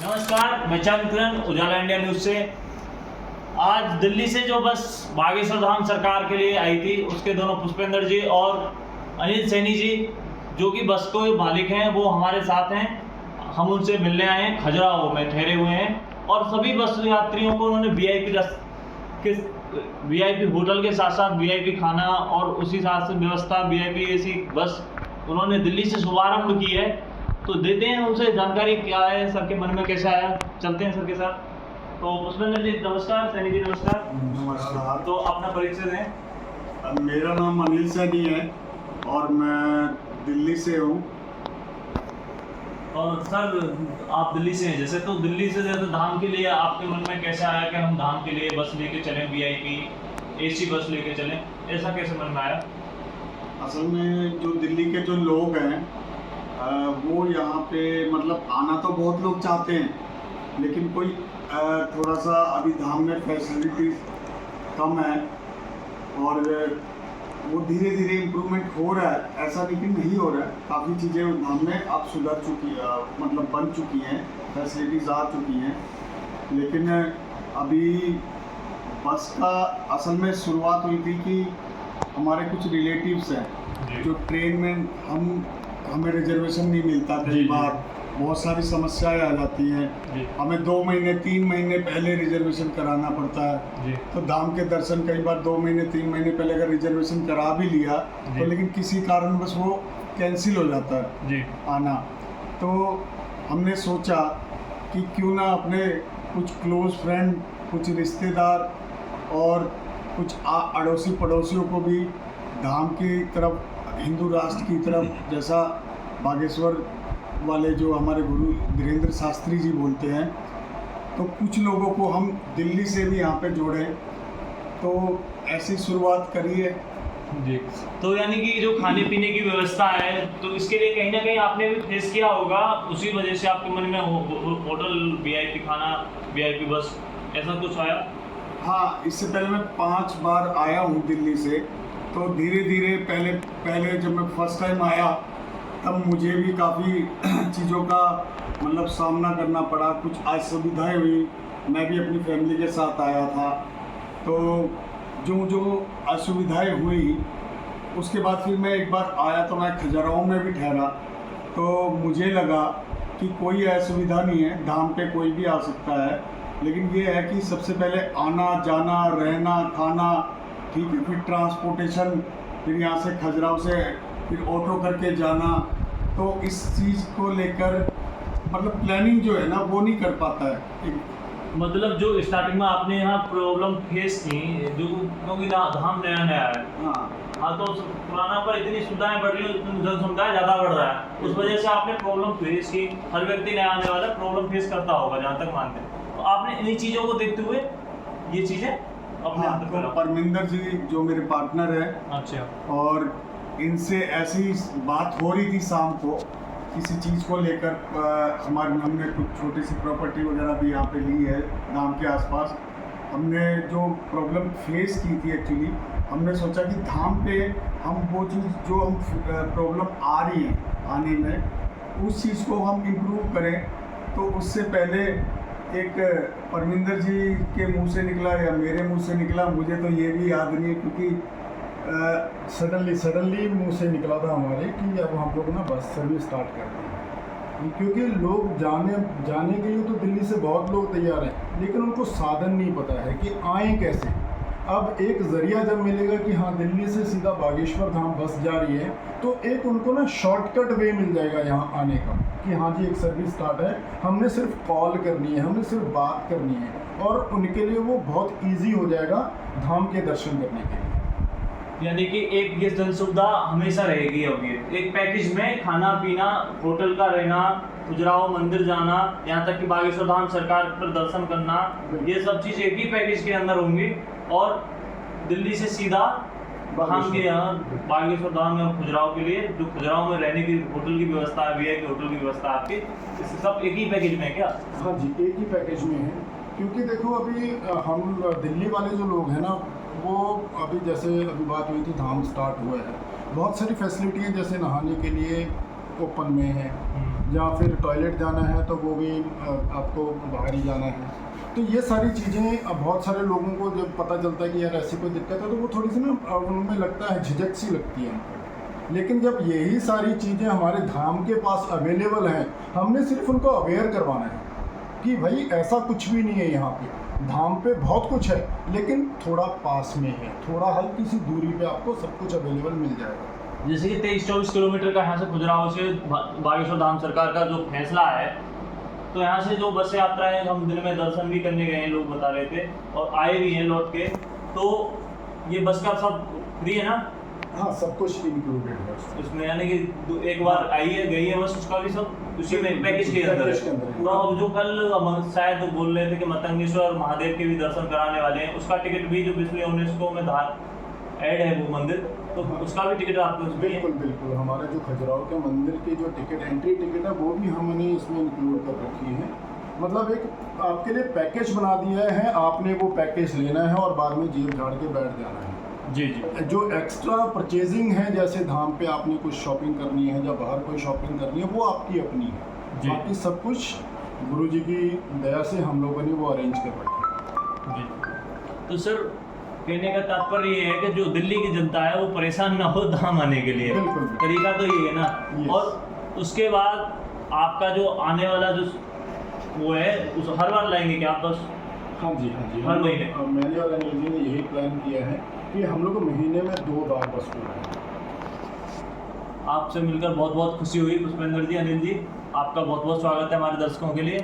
नमस्कार, मैं चंद्रकिरण उजाला India news से। आज दिल्ली से जो बस बागेश्वर धाम सरकार के लिए आई थी, उसके दोनों पुष्पेंद्र जी और अनिल सैनी जी, जो कि बस को मालिक हैं, वो हमारे साथ हैं। हम उनसे मिलने आए हैं, खजुराहो में ठहरे हुए हैं और सभी बस यात्रियों को उन्होंने वीआईपी होटल के साथ साथ वीआईपी खाना और उसी साथ से व्यवस्था वीआईपी एसी बस उन्होंने दिल्ली से शुभारंभ की है। तो देते हैं उनसे जानकारी क्या है, सर के मन में कैसा आया। चलते हैं सर के साथ। तो पुष्पेंद्र जी नमस्कार, सैनी जी नमस्कार। नमस्कार। तो अपना परिचय दें। मेरा नाम अनिल सैनी है और मैं दिल्ली से हूँ। और सर आप दिल्ली से हैं जैसे, तो दिल्ली से जैसे धाम के लिए आपके मन में कैसा आया कि हम धाम के लिए बस लेके चलें, वीआईपी एसी बस लेके चलें, ऐसा कैसे मन में आया? असल में जो दिल्ली के जो लोग हैं वो यहाँ पे मतलब आना तो बहुत लोग चाहते हैं, लेकिन कोई थोड़ा सा अभी धाम में फैसिलिटीज कम है और वो धीरे धीरे इम्प्रूवमेंट हो रहा है। ऐसा लेकिन नहीं हो रहा है, काफ़ी चीज़ें धाम में अब सुधर चुकी मतलब बन चुकी हैं, फैसिलिटीज़ आ चुकी हैं। लेकिन अभी बस का असल में शुरुआत हुई थी कि हमारे कुछ रिलेटिव्स हैं जो ट्रेन में हमें रिजर्वेशन नहीं मिलता, कई बार बहुत सारी समस्याएं आ जाती हैं। हमें 2 महीने 3 महीने पहले रिजर्वेशन कराना पड़ता है। तो धाम के दर्शन कई बार 2 महीने 3 महीने पहले अगर रिजर्वेशन करा भी लिया तो लेकिन किसी कारण बस वो कैंसिल हो जाता है आना। तो हमने सोचा कि क्यों ना अपने कुछ क्लोज फ्रेंड, कुछ रिश्तेदार और कुछ अड़ोसी पड़ोसियों को भी धाम की तरफ, हिंदू राष्ट्र की तरफ, जैसा बागेश्वर वाले जो हमारे गुरु धीरेन्द्र शास्त्री जी बोलते हैं, तो कुछ लोगों को हम दिल्ली से भी यहाँ पे जोड़े। तो ऐसी शुरुआत करिए जी। तो यानी कि जो खाने पीने की व्यवस्था है, तो इसके लिए कहीं ना कहीं आपने भी फेस किया होगा, उसी वजह से आपके मन में होटल, वीआईपी खाना, वीआईपी बस, ऐसा कुछ आया? हाँ, इससे पहले मैं 5 बार आया हूँ दिल्ली से। तो धीरे धीरे पहले जब मैं फर्स्ट टाइम आया तब मुझे भी काफ़ी चीज़ों का मतलब सामना करना पड़ा, कुछ असुविधाएं हुई। मैं भी अपनी फैमिली के साथ आया था, तो जो असुविधाएं हुई उसके बाद फिर मैं एक बार आया तो मैं खजुराहो में भी ठहरा। तो मुझे लगा कि कोई असुविधा नहीं है, धाम पे कोई भी आ सकता है, लेकिन ये है कि सबसे पहले आना जाना, रहना, खाना, ठीक है, फिर ट्रांसपोर्टेशन, फिर यहाँ से खजुराहो से फिर ऑटो करके जाना। तो इस चीज़ को लेकर मतलब प्लानिंग जो है ना वो नहीं कर पाता है। मतलब जो स्टार्टिंग में आपने यहाँ प्रॉब्लम फेस की, जो क्योंकि धाम नया नया है, हाँ, तो पुराना पर इतनी सुविधाएं बढ़ रही है, जनसंख्या ज़्यादा बढ़ रहा है, उस वजह से आपने प्रॉब्लम फेस की। हर व्यक्ति नया आने वाला प्रॉब्लम फेस करता होगा, जहाँ तक मानते हैं। तो आपने इन्हीं चीज़ों को देखते हुए ये चीज़ें अपने तो परमिंदर जी जो मेरे पार्टनर है, अच्छा, और इनसे ऐसी बात हो रही थी शाम को किसी चीज़ को लेकर। हमने कुछ छोटी सी प्रॉपर्टी वगैरह भी यहाँ पे ली है धाम के आसपास। हमने जो प्रॉब्लम फेस की थी एक्चुअली, हमने सोचा कि धाम पे हम वो चीज़ जो हम प्रॉब्लम आ रही है आने में, उस चीज़ को हम इम्प्रूव करें। तो उससे पहले एक परमिंदर जी के मुंह से निकला या मेरे मुंह से निकला, मुझे तो ये भी याद नहीं है, क्योंकि सडनली मुंह से निकला था हमारे कि अब हम लोग ना बस सर्विस स्टार्ट करते हैं। क्योंकि लोग जाने के लिए तो दिल्ली से बहुत लोग तैयार हैं, लेकिन उनको साधन नहीं पता है कि आएँ कैसे। अब एक ज़रिया जब मिलेगा कि हाँ दिल्ली से सीधा बागेश्वर धाम बस जा रही है, तो एक उनको ना शॉर्टकट वे मिल जाएगा यहाँ आने का कि हाँ जी एक सर्विस स्टार्ट है, हमने सिर्फ कॉल करनी है, हमने सिर्फ बात करनी है, और उनके लिए वो बहुत ईजी हो जाएगा धाम के दर्शन करने के लिए। यानी कि एक ये जन सुविधा हमेशा रहेगी। अब ये एक पैकेज में खाना पीना, होटल का रहना, खजुराहो मंदिर जाना, यहाँ तक कि बागेश्वर धाम सरकार पर दर्शन करना, ये सब चीज़ एक ही पैकेज के अंदर होंगी। और दिल्ली से सीधा धाम के यहाँ बागेश्वर धाम या खजुराहो के लिए, जो खजुराहो में रहने की होटल की व्यवस्था है, वीआईपी होटल की व्यवस्था है आपकी, सब एक ही पैकेज में है क्या? हाँ जी, एक ही पैकेज में है। क्योंकि देखो अभी हम दिल्ली वाले जो लोग हैं ना, वो अभी जैसे अभी बात हुई थी धाम स्टार्ट हुआ है, बहुत सारी फैसिलिटी है, जैसे नहाने के लिए ओपन में है, या फिर टॉयलेट जाना है तो वो भी आपको बाहर ही जाना है। तो ये सारी चीज़ें बहुत सारे लोगों को जब पता चलता है कि यार ऐसी कोई दिक्कत है तो वो थोड़ी सी ना उनमें लगता है, झिझक सी लगती है उनको। लेकिन जब यही सारी चीज़ें हमारे धाम के पास अवेलेबल हैं, हमने सिर्फ उनको अवेयर करवाना है कि भाई ऐसा कुछ भी नहीं है यहाँ पे, धाम पे बहुत कुछ है लेकिन थोड़ा पास में है, थोड़ा हल्की सी दूरी पे आपको सब कुछ अवेलेबल मिल जाएगा। जैसे कि 23-24 किलोमीटर का यहाँ से खजुराहो से बागेश्वर धाम सरकार का जो फैसला है, तो यहाँ से जो बस यात्राएं हम दिन में दर्शन भी करने गए हैं, लोग बता रहे थे, और आए भी हैं लौट के, तो ये बस का सब फ्री है ना? हाँ, सब कुछ इंक्लूडेड है उसमें, यानी कि एक बार आई है गई है बस, उसका भी सब उसी में पैकेज के अंदर है पूरा। और जो कल शायद बोल रहे थे कि मतंगेश्वर महादेव के भी दर्शन कराने वाले हैं, उसका टिकट भी जो पिछले यूनेस्को में ऐड है वो मंदिर, तो उसका भी टिकट आपको बिल्कुल बिल्कुल। हमारे जो खजुराहो के मंदिर की जो टिकट, एंट्री टिकट है, वो भी हमने इसमें इंक्लूड कर रखी है। मतलब एक आपके लिए पैकेज बना दिया है, आपने वो पैकेज लेना है और बाद में जेब झाड़ के बैठ जाना है। जी जी। जो एक्स्ट्रा परचेजिंग है, जैसे धाम पे आपने कुछ शॉपिंग करनी है या बाहर कोई शॉपिंग करनी है, वो आपकी अपनी है। बाकी सब कुछ गुरु जी की दया से हम लोगों ने वो अरेंज कर रखा है। जी। तो सर, कहने का तात्पर्य ये है कि जो दिल्ली की जनता है वो परेशान ना हो धाम आने के लिए, बिल्कुल। तरीका तो ये है ना। और उसके बाद आपका जो आने वाला जो वो है, उस हर बार लाएंगे क्या आप बस? हाँ जी, हाँ जी, हर महीने मैंने और अनिल जी ने यही प्लान किया है कि हम लोग महीने में 2 बार बस टूर। आपसे मिलकर बहुत बहुत खुशी हुई पुष्पेंद्र जी, अनिल जी, आपका बहुत बहुत स्वागत है हमारे दर्शकों के लिए।